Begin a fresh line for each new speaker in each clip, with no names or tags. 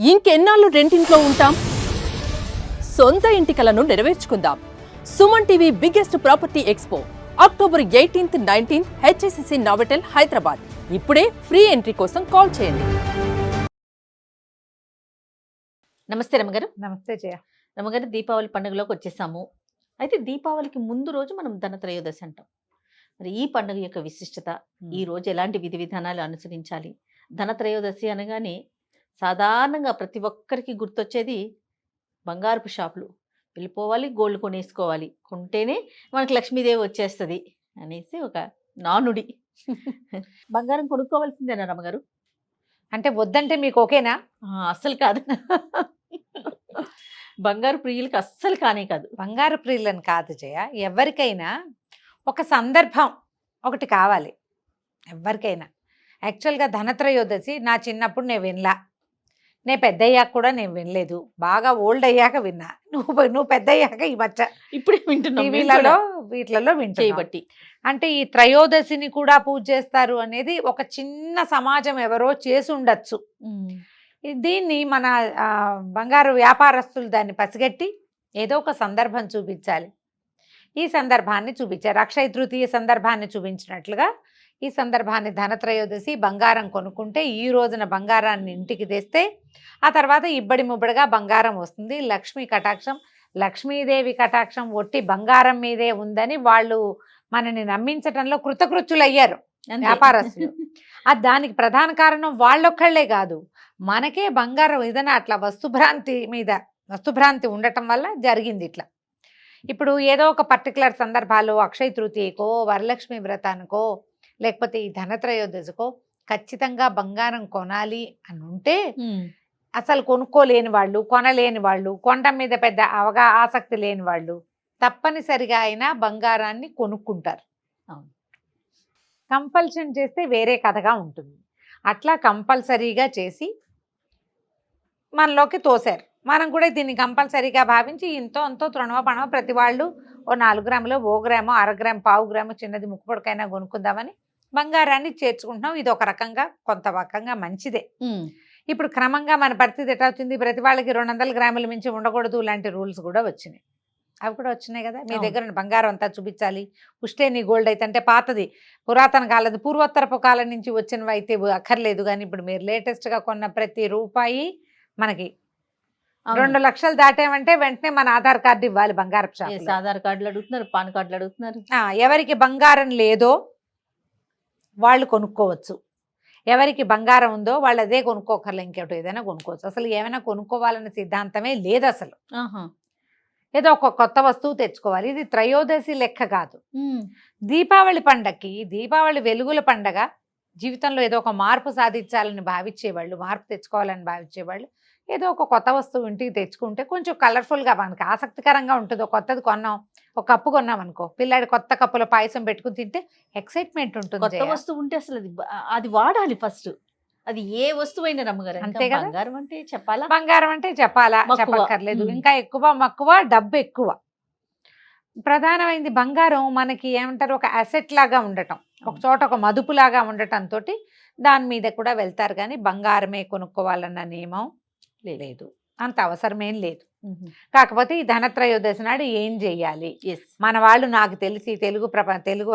ఇంకెన్నాళ్ళు రెంటింట్లో ఉంటాం? సొంత ఇంటి కలను నెరవేర్చుకుందాం. Suman TV biggest property expo October 18th, 19th HSCC Novotel Hyderabad. ఇప్పుడే ఫ్రీ ఎంట్రీ కోసం కాల్ చేయండి.
నమస్తే రమగారు.
నమస్తే జయ.
రమగారు, దీపావళి పండుగలోకి వచ్చేసాము. అయితే దీపావళికి ముందు రోజు మనం ధనత్రయోదశి అంటాం. మరి ఈ పండుగ యొక్క విశిష్టత, ఈ రోజు ఎలాంటి విధి విధానాలు అనుసరించాలి? ధనత్రయోదశి అనగానే సాధారణంగా ప్రతి ఒక్కరికి గుర్తొచ్చేది బంగారపు షాపులు. వెళ్ళిపోవాలి, గోల్డ్ కొనేసుకోవాలి, కొంటేనే మనకు లక్ష్మీదేవి వచ్చేస్తుంది అనేసి ఒక నానుడి. బంగారం కొనుక్కోవాల్సిందేనా రమగారు?
అంటే వద్దంటే మీకు ఓకేనా?
అస్సలు కాదు. బంగారు ప్రియులకి అస్సలు కానే కాదు.
బంగారు ప్రియులని కాదు జయ, ఎవరికైనా ఒక సందర్భం ఒకటి కావాలి. ఎవరికైనా యాక్చువల్గా ధనత్రయోదశి నా చిన్నప్పుడు నేను వినలా, నేను పెద్ద అయ్యాక కూడా నేను వినలేదు, బాగా ఓల్డ్ అయ్యాక విన్నా. నువ్వు పెద్ద అయ్యాక ఈ మధ్య
ఇప్పుడే వింటున్నా,
టీవీలలో వీటిలలో వింటున్నా. అంటే ఈ త్రయోదశిని కూడా పూజ చేస్తారు అనేది ఒక చిన్న సమాజం ఎవరో చేసి ఉండొచ్చు. దీన్ని మన బంగారు వ్యాపారస్తులు దాన్ని పసిగట్టి ఏదో ఒక సందర్భం చూపించాలి. ఈ సందర్భాన్ని చూపించారు. అక్షయ తృతీయ సందర్భాన్ని చూపించినట్లుగా ఈ సందర్భాన్ని ధనత్రయోదశి బంగారం కొనుక్కుంటే ఈ రోజున బంగారాన్ని ఇంటికి తెస్తే ఆ తర్వాత ఇబ్బడి ముబ్బడిగా బంగారం వస్తుంది. లక్ష్మీ కటాక్షం, లక్ష్మీదేవి కటాక్షం ఒట్టి బంగారం మీదే ఉందని వాళ్ళు మనని నమ్మించటంలో కృతకృత్యులయ్యారు వ్యాపారస్తులు. అది దానికి ప్రధాన కారణం వాళ్ళొక్కళ్లే కాదు, మనకే బంగారం ఏదైనా అట్లా వస్తుభ్రాంతి ఉండటం వల్ల జరిగింది ఇట్లా. ఇప్పుడు ఏదో ఒక పర్టికులర్ సందర్భాలు అక్షయ తృతీయకో, వరలక్ష్మి వ్రతానికో, లేకపోతే ఈ ధనత్రయోదశికో ఖచ్చితంగా బంగారం కొనాలి అని ఉంటే అసలు కొనుక్కోలేని వాళ్ళు, కొనలేని వాళ్ళు, కొనడం మీద పెద్ద ఆసక్తి లేని వాళ్ళు తప్పనిసరిగా అయినా బంగారాన్ని కొనుక్కుంటారు. కంపల్షన్ చేస్తే వేరే కథగా ఉంటుంది. అట్లా కంపల్సరీగా చేసి మనలోకి తోశారు. మనం కూడా దీన్ని కంపల్సరీగా భావించి ఇంతో అంతో తృణవ పణవ ప్రతి వాళ్ళు ఓ 4 గ్రాములు, 1 గ్రాము, 1/2 గ్రాము, 1/4 గ్రాము చిన్నది ముక్కుపొడికైనా కొనుక్కుందామని బంగారాన్ని చేర్చుకుంటున్నాం. ఇది ఒక రకంగా కొంత రకంగా మంచిదే. ఇప్పుడు క్రమంగా మన పరిస్థితి ఎట్లా వచ్చింది, ప్రతి వాళ్ళకి 200 గ్రాముల మించి ఉండకూడదు లాంటి రూల్స్ కూడా వచ్చినాయి. అవి కూడా వచ్చినాయి కదా. మీ దగ్గర బంగారం అంతా చూపించాలి. ఉష్ణేని గోల్డ్ అయితే అంటే పాతది, పురాతన కాలది, పూర్వోత్తరపు కాలం నుంచి వచ్చినవి అయితే అక్కర్లేదు. కానీ ఇప్పుడు మీరు లేటెస్ట్గా కొన్న ప్రతి రూపాయి మనకి 2 లక్షలు దాటామంటే వెంటనే మన ఆధార్ కార్డు ఇవ్వాలి. బంగారపు షాప్
ఆధార్ కార్డులు అడుగుతున్నారు, పాన్ కార్డులు అడుగుతున్నారు.
ఎవరికి బంగారం లేదో వాళ్ళు కొనుక్కోవచ్చు, ఎవరికి బంగారం ఉందో వాళ్ళు అదే కొనుక్కోకర్లే, ఇంకోటి ఏదైనా కొనుక్కోవచ్చు. అసలు ఏమైనా కొనుక్కోవాలనే సిద్ధాంతమే లేదు అసలు. ఏదో ఒక కొత్త వస్తువు తెచ్చుకోవాలి. ఇది త్రయోదశి లెక్క కాదు. దీపావళి పండగకి, దీపావళి వెలుగుల పండగ, జీవితంలో ఏదో ఒక మార్పు సాధించాలని భావించేవాళ్ళు, మార్పు తెచ్చుకోవాలని భావించేవాళ్ళు ఏదో ఒక కొత్త వస్తువు ఇంటికి తెచ్చుకుంటే కొంచెం కలర్ఫుల్గా మనకి ఆసక్తికరంగా ఉంటుంది. ఒక కొత్తది కొన్నాం, ఒక కప్పు కొన్నాం అనుకో, పిల్లాడి కొత్త కప్పులో పాయసం పెట్టుకుని తింటే ఎక్సైట్మెంట్ ఉంటుంది.
కొత్త వస్తువు ఉంటే అసలు అది వాడాలి ఫస్ట్. అది ఏ వస్తువు అయినా రమ్మగారు, అంతే కదా. బంగారం అంటే చెప్పాలా,
బంగారం అంటే చెప్పాలా, చెప్పక్కర్లేదు. ఇంకా ఎక్కువ మక్కువ, డబ్బు ఎక్కువ. ప్రధానమైంది బంగారం మనకి ఏమంటారు, ఒక అసెట్ లాగా ఉండటం, ఒక చోట ఒక మదుపు లాగా ఉండటంతో దాని మీద కూడా వెళ్తారు. కానీ బంగారమే కొనుక్కోవాలన్న నియమం లేదు, అంత అవసరమేం లేదు. కాకపోతే ఈ ధనత్రయోదశి నాడు ఏం చెయ్యాలి, మన వాళ్ళు నాకు తెలిసి తెలుగు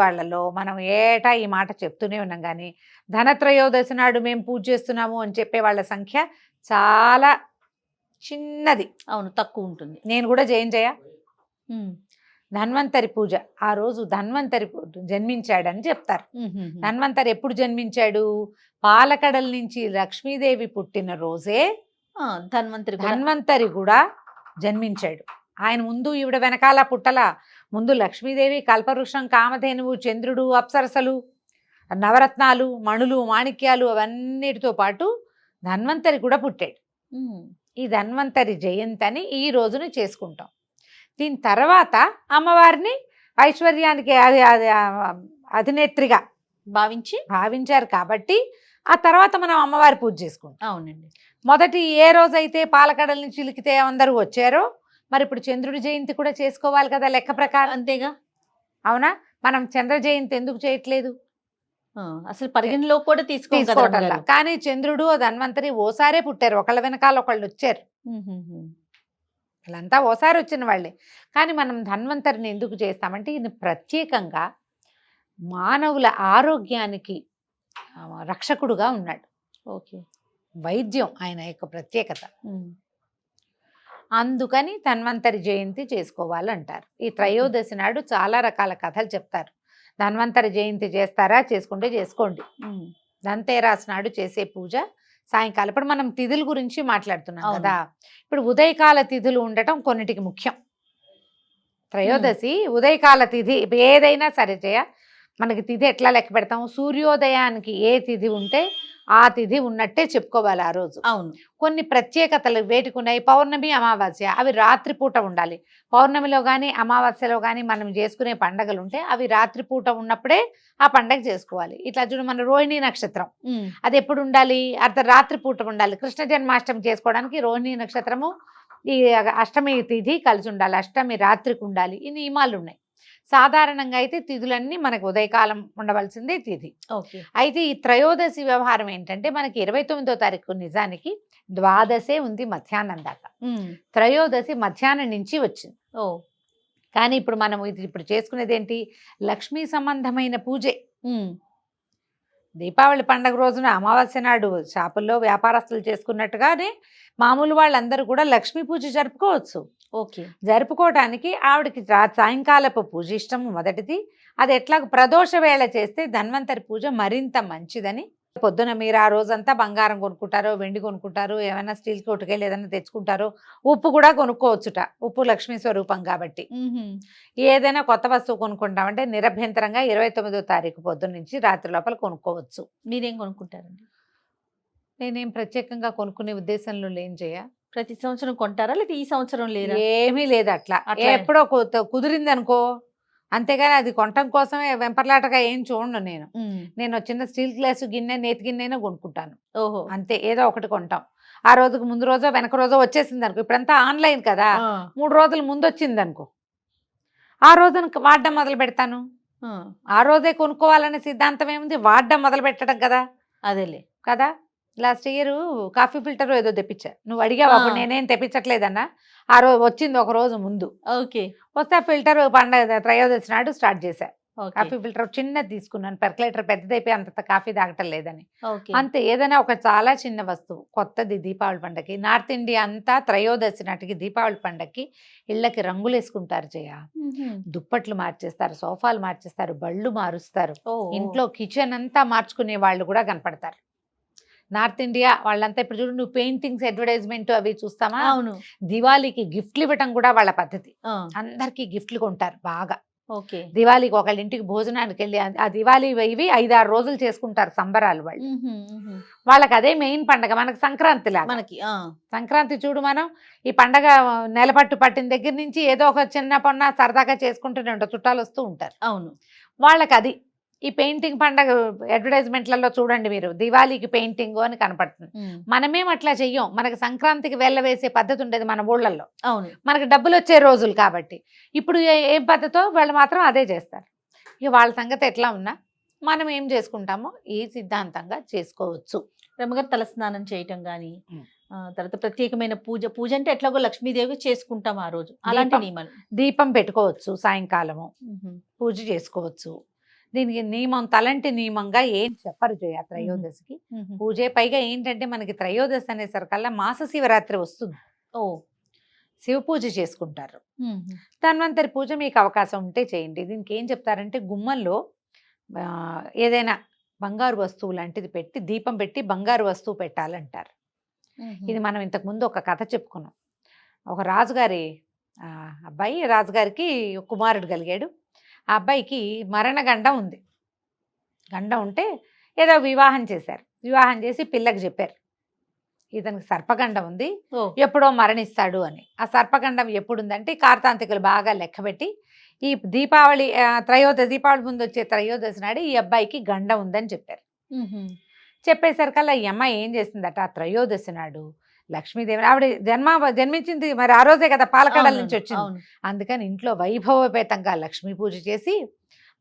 వాళ్ళలో మనం ఏటా ఈ మాట చెప్తూనే ఉన్నాం. కానీ ధనత్రయోదశి నాడు మేము పూజ చేస్తున్నాము అని చెప్పే వాళ్ళ సంఖ్య చాలా చిన్నది.
అవును, తక్కువ ఉంటుంది.
నేను కూడా చేయ ధన్వంతరి పూజ, ఆ రోజు ధన్వంతరి జన్మించాడని చెప్తారు. ధన్వంతరి ఎప్పుడు జన్మించాడు, పాలకడల నుంచి లక్ష్మీదేవి పుట్టిన రోజే ధన్వంతరి కూడా జన్మించాడు. ఆయన ముందు ఈవిడ వెనకాల పుట్టల, ముందు లక్ష్మీదేవి, కల్పవృక్షం, కామధేనువు, చంద్రుడు, అప్సరసలు, నవరత్నాలు, మణులు, మాణిక్యాలు అవన్నిటితో పాటు ధన్వంతరి కూడా పుట్టాడు. ఈ ధన్వంతరి జయంతి అని ఈ రోజుని చేసుకుంటాం. దీని తర్వాత అమ్మవారిని ఐశ్వర్యానికి అధినేత్రిగా భావించారు కాబట్టి ఆ తర్వాత మనం అమ్మవారి పూజ చేసుకుంటాం.
అవునండి.
మొదటి ఏ రోజైతే పాలకడల్ని చిలికితే అందరూ వచ్చారో మరి ఇప్పుడు చంద్రుడి జయంతి కూడా చేసుకోవాలి కదా లెక్క ప్రకారం.
అంతేగా.
అవునా? మనం చంద్ర జయంతి ఎందుకు చేయట్లేదు?
అసలు పరిగణలో కూడా
తీసుకోవటంలా. కానీ చంద్రుడు ధన్వంతరి ఓసారే పుట్టారు, ఒకళ్ళ వెనకాల ఒకళ్ళు వచ్చారు, వాళ్ళంతా ఓసారి వచ్చిన వాళ్ళే. కానీ మనం ధన్వంతరిని ఎందుకు చేస్తామంటే ఇది ప్రత్యేకంగా మానవుల ఆరోగ్యానికి రక్షకుడుగా ఉన్నాడు.
ఓకే,
వైద్యం ఆయన యొక్క ప్రత్యేకత. అందుకని ధన్వంతరి జయంతి చేసుకోవాలంటారు. ఈ త్రయోదశి నాడు చాలా రకాల కథలు చెప్తారు. ధన్వంతరి జయంతి చేస్తారా, చేసుకుంటే చేసుకోండి. ధన్తేరాస్ నాడు చేసే పూజ సాయంకాలం. ఇప్పుడు మనం తిథుల గురించి మాట్లాడుతున్నాం కదా. ఇప్పుడు ఉదయకాల తిథులు ఉండటం కొన్నిటికి ముఖ్యం. త్రయోదశి ఉదయకాల తిథి ఏదైనా సరే మనకి తిథి ఎట్లా లెక్క పెడతాం, సూర్యోదయానికి ఏ తిథి ఉంటే ఆ తిథి ఉన్నట్టే చెప్పుకోవాలి ఆ రోజు.
అవును,
కొన్ని ప్రత్యేకతలు వేటికి ఉన్నాయి. పౌర్ణమి, అమావాస్య అవి రాత్రిపూట ఉండాలి. పౌర్ణమిలో కానీ అమావాస్యలో కానీ మనం చేసుకునే పండగలు ఉంటే అవి రాత్రిపూట ఉన్నప్పుడే ఆ పండగ చేసుకోవాలి. ఇట్లా చూడు, మన రోహిణి నక్షత్రం అది ఎప్పుడు ఉండాలి, రాత్రిపూట ఉండాలి. కృష్ణ జన్మాష్టమి చేసుకోవడానికి రోహిణి నక్షత్రము ఈ అష్టమి తిథి కలిసి ఉండాలి, అష్టమి రాత్రికి ఉండాలి. ఈ నియమాలు ఉన్నాయి. సాధారణంగా అయితే తిథులన్నీ మనకు ఉదయకాలం ఉండవలసిందే తిథి. అయితే ఈ త్రయోదశి వ్యవహారం ఏంటంటే మనకి 29వ తారీఖు నిజానికి ద్వాదశే ఉంది మధ్యాహ్నం దాకా. త్రయోదశి మధ్యాహ్నం నుంచి వచ్చింది. కానీ ఇప్పుడు మనం ఇప్పుడు చేసుకునేది ఏంటి, లక్ష్మీ సంబంధమైన పూజే. దీపావళి పండుగ రోజున అమావాస్య నాడు షాపుల్లో వ్యాపారస్తులు చేసుకున్నట్టుగానే మామూలు వాళ్ళందరూ కూడా లక్ష్మీ పూజ జరుపుకోవచ్చు.
ఓకే,
జరుపుకోవటానికి ఆవిడకి సాయంకాలపు పూజ ఇష్టము మొదటిది. అది ఎట్లా ప్రదోష వేళ చేస్తే ధన్వంతరి పూజ మరింత మంచిదని. పొద్దున మీరు ఆ రోజంతా బంగారం కొనుక్కుంటారో, వెండి కొనుక్కుంటారు, ఏమైనా స్టీల్ కొట్టుకెళ్ళి ఏదైనా తెచ్చుకుంటారో, ఉప్పు కూడా కొనుక్కోవచ్చుట. ఉప్పు లక్ష్మీ స్వరూపం కాబట్టి ఏదైనా కొత్త వస్తువు కొనుక్కుంటామంటే నిరభ్యంతరంగా 29వ తారీఖు పొద్దున్న నుంచి రాత్రి లోపల కొనుక్కోవచ్చు.
మీరేం కొనుక్కుంటారండి?
నేనేం ప్రత్యేకంగా కొనుక్కునే ఉద్దేశంలో లేని చేయ.
ప్రతి సంవత్సరం కొంటారా, లేదా ఈ సంవత్సరం లేదా?
ఏమీ లేదు, అట్లా ఎప్పుడో కుదిరింది అనుకో, అంతేగాని అది కొనటం కోసమే వెంపర్లాటగా ఏం చూడను. నేను చిన్న స్టీల్ గ్లాసు గిన్నె, నేతి గిన్నె కొనుక్కుంటాను.
ఓహో,
అంతే, ఏదో ఒకటి కొంటాం. ఆ రోజుకు ముందు రోజో వెనక రోజో వచ్చేసింది అనుకో. ఇప్పుడంతా ఆన్లైన్ కదా, 3 రోజుల ముందు వచ్చింది అనుకో, ఆ రోజున వాడడం మొదలు పెడతాను. ఆ రోజే కొనుక్కోవాలనే సిద్ధాంతం ఏముంది, వాడడం మొదలు పెట్టడం కదా.
అదేలే
కదా. లాస్ట్ ఇయర్ కాఫీ ఫిల్టర్ ఏదో తెప్పించా, నువ్వు అడిగావు అప్పుడు. నేనేం తెప్పించట్లేదన్నా, ఆ రోజు వచ్చింది ఒక రోజు ముందు.
ఓకే,
వస్తే ఫిల్టర్ పండగ త్రయోదశి నాడు స్టార్ట్ చేశా. కాఫీ ఫిల్టర్ చిన్నది తీసుకున్నాను, పెర్కులేటర్ పెద్దదైపోయి అంత కాఫీ తాగటం లేదని. అంతే, ఏదైనా ఒక చాలా చిన్న వస్తువు కొత్తది. దీపావళి పండగకి నార్త్ ఇండియా అంతా త్రయోదశి నాటికి దీపావళి పండగకి ఇళ్ళకి రంగులు వేసుకుంటారు జయ. దుప్పట్లు మార్చేస్తారు, సోఫాలు మార్చేస్తారు, బళ్ళు మారుస్తారు, ఇంట్లో కిచెన్ అంతా మార్చుకునే వాళ్ళు కూడా కనపడతారు. నార్త్ ఇండియా వాళ్ళంతా ఇప్పుడు చూడు, నువ్వు పెయింటింగ్స్ అడ్వర్టైజ్మెంట్ అవి చూస్తామా.
అవును,
దివాళీకి గిఫ్ట్లు ఇవ్వటం కూడా వాళ్ళ పద్ధతి. అందరికి గిఫ్ట్లు కొంటారు బాగా.
ఓకే,
దివాళీకి ఒకళ్ళ ఇంటికి భోజనానికి వెళ్ళి ఆ దివాళీ ఇవి 5-6 రోజులు చేసుకుంటారు సంబరాలు వాళ్ళు. వాళ్ళకి అదే మెయిన్ పండగ. మనకి సంక్రాంతి లాగా.
మనకి
సంక్రాంతి చూడు, మనం ఈ పండగ నెలపట్టు పట్టిన దగ్గర నుంచి ఏదో ఒక చిన్న పన్న సరదాగా చేసుకుంటూనే ఉంటారు, చుట్టాలు వస్తూ ఉంటారు.
అవును,
వాళ్ళకి అది. ఈ పెయింటింగ్ పండగ అడ్వర్టైజ్మెంట్లలో చూడండి మీరు, దివాళీకి పెయింటింగ్ అని కనపడుతుంది. మనమేం అట్లా చెయ్యం. మనకి సంక్రాంతికి వెళ్ళవేసే పద్ధతి ఉండేది మన ఊళ్ళల్లో.
అవును,
మనకి డబ్బులు వచ్చే రోజులు కాబట్టి. ఇప్పుడు ఏం పద్ధతో వాళ్ళు మాత్రం అదే చేస్తారు. ఇక వాళ్ళ సంగతి ఎట్లా ఉన్నా మనం ఏం చేసుకుంటామో ఈ సిద్ధాంతంగా చేసుకోవచ్చు.
రమ్మగారు తలస్నానం చేయటం కానీ, తర్వాత ప్రత్యేకమైన పూజ అంటే ఎట్లాగో లక్ష్మీదేవి చేసుకుంటాం ఆ రోజు. అలాంటి నియమాలు,
దీపం పెట్టుకోవచ్చు, సాయంకాలము పూజ చేసుకోవచ్చు. దీనికి నియమం తలంటి నియమంగా ఏం చెప్పరు జయ త్రయోదశికి పూజే. పైగా ఏంటంటే మనకి త్రయోదశి అనేసరికల్లా మాస శివరాత్రి వస్తుంది. శివ పూజ చేసుకుంటారు. ధన్వంతరి పూజ మీకు అవకాశం ఉంటే చేయండి. దీనికి ఏం చెప్తారంటే గుమ్మంలో ఏదైనా బంగారు వస్తువు లాంటిది పెట్టి, దీపం పెట్టి బంగారు వస్తువు పెట్టాలంటారు. ఇది మనం ఇంతకుముందు ఒక కథ చెప్పుకున్నాం. ఒక రాజుగారి అబ్బాయి, రాజుగారికి కుమారుడు కలిగాడు. ఆ అబ్బాయికి మరణగండం ఉంది. గండం ఉంటే ఏదో వివాహం చేశారు. వివాహం చేసి పిల్లకి చెప్పారు, ఇతనికి సర్పగండం ఉంది, ఎప్పుడో మరణిస్తాడు అని. ఆ సర్పగండం ఎప్పుడు ఉందంటే కార్తాంతికులు బాగా లెక్కబెట్టి ఈ దీపావళి దీపావళి ముందు వచ్చే త్రయోదశి నాడు ఈ అబ్బాయికి గండం ఉందని చెప్పారు. చెప్పేసరికల్లా ఈ అమ్మాయి ఏం చేసిందట, ఆ త్రయోదశి నాడు లక్ష్మీదేవి ఆవిడ జన్మించింది మరి ఆ రోజే కదా, పాలకడల నుంచి వచ్చింది. అందుకని ఇంట్లో వైభవపేతంగా లక్ష్మీ పూజ చేసి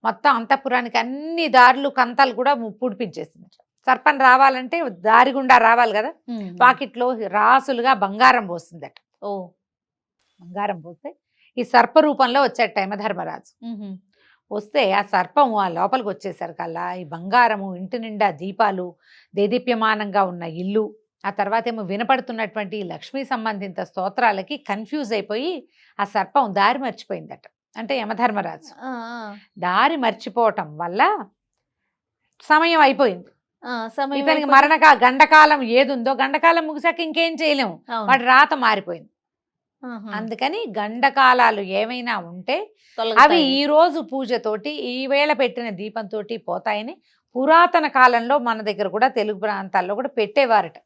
మొత్తం అంతఃపురానికి అన్ని దారులు కంతలు కూడా పుడిపించేసింది. సర్పం రావాలంటే దారి గుండా రావాలి కదా, వాకిట్లో రాసులుగా బంగారం పోస్తుందట.
ఓ
బంగారం పోస్తే ఈ సర్ప రూపంలో వచ్చాట యమధర్మరాజు. వస్తే ఆ సర్పము ఆ లోపలికి వచ్చేసరికల్లా ఈ బంగారము, ఇంటి నిండా దీపాలు, దేదీప్యమానంగా ఉన్న ఇల్లు, ఆ తర్వాత ఏమో వినపడుతున్నటువంటి లక్ష్మీ సంబంధిత స్తోత్రాలకి కన్ఫ్యూజ్ అయిపోయి ఆ సర్పం దారి మర్చిపోయిందట. అంటే యమధర్మరాజు దారి మర్చిపోవటం వల్ల సమయం అయిపోయింది. ఇతనికి గండకాలం ఏదుందో గండకాలం ముగిసాక ఇంకేం చేయలేము, వాటి రాత మారిపోయింది. అందుకని గండకాలాలు ఏమైనా ఉంటే అవి ఈ రోజు పూజతోటి ఈ వేళ పెట్టిన దీపంతో పోతాయని పురాతన కాలంలో మన దగ్గర కూడా తెలుగు ప్రాంతాల్లో కూడా పెట్టేవారట.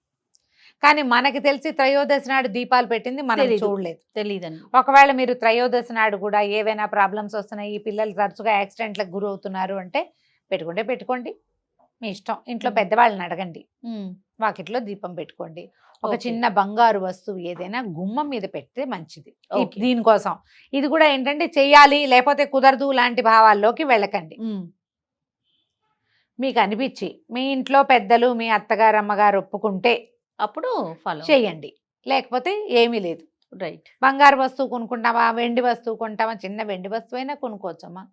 కానీ మనకి తెలిసి త్రయోదశి నాడు దీపాలు పెట్టింది మనం చూడలేదు,
తెలియదండి.
ఒకవేళ మీరు త్రయోదశి నాడు కూడా ఏవైనా ప్రాబ్లమ్స్ వస్తున్నాయి, ఈ పిల్లలు తరచుగా యాక్సిడెంట్లకు గురవుతున్నారు అంటే పెట్టుకోండి, మీ ఇష్టం. ఇంట్లో పెద్దవాళ్ళని అడగండి, వాకిట్లో దీపం పెట్టుకోండి. ఒక చిన్న బంగారు వస్తువు ఏదైనా గుమ్మం మీద పెడితే మంచిది. దీనికోసం ఇది కూడా ఏంటంటే చెయ్యాలి లేకపోతే కుదరదు లాంటి భావాల్లోకి వెళ్ళకండి. మీకు అనిపించి మీ ఇంట్లో పెద్దలు, మీ అత్తగారు, అమ్మగారు ఒప్పుకుంటే అప్పుడు చెయ్యండి, లేకపోతే ఏమీ లేదు.
రైట్.
బంగారు వస్తువు కొనుక్కుంటావా, వెండి వస్తువు కొంటావా, చిన్న వెండి వస్తువు అయినా కొనుక్కోవచ్చమ్మా.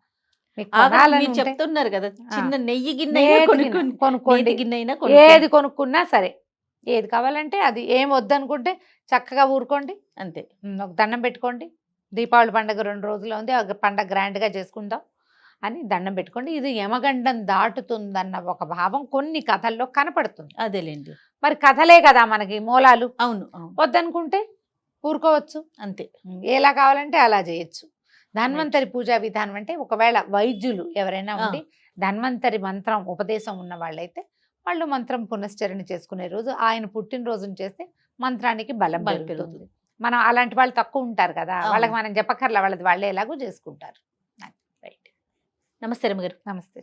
చెప్తున్నారు కదా, చిన్న నెయ్యి గిన్నె
కొనుక్కోండి, ఏది కొనుక్కున్నా సరే. ఏది కావాలంటే అది, ఏం వద్దనుకుంటే చక్కగా ఊరుకోండి, అంతే. ఒక దండం పెట్టుకోండి. దీపావళి పండుగ 2 రోజులు ఉంది, ఒక పండుగ గ్రాండ్గా చేసుకుందాం అని దండం పెట్టుకోండి. ఇది యమగండం దాటుతుందన్న ఒక భావం కొన్ని కథల్లో కనపడుతుంది.
అదేలేండి.
మరి కథలే కదా మనకి మూలాలు.
అవును.
వద్దనుకుంటే ఊరుకోవచ్చు, అంతే. ఎలా కావాలంటే అలా చేయొచ్చు. ధన్వంతరి పూజా విధానం అంటే ఒకవేళ వైద్యులు ఎవరైనా ఉండి ధన్వంతరి మంత్రం ఉపదేశం ఉన్న వాళ్ళైతే వాళ్ళు మంత్రం పునశ్చరణ చేసుకునే రోజు ఆయన పుట్టినరోజును చేస్తే మంత్రానికి బలం పెరుగుతుంది. మనం అలాంటి వాళ్ళు తక్కువ ఉంటారు కదా, వాళ్ళకి మనం చెప్పక్కర్లా, వాళ్ళది వాళ్ళే ఎలాగో చేసుకుంటారు.
రైట్. నమస్తే రమ్మగారు.
నమస్తే.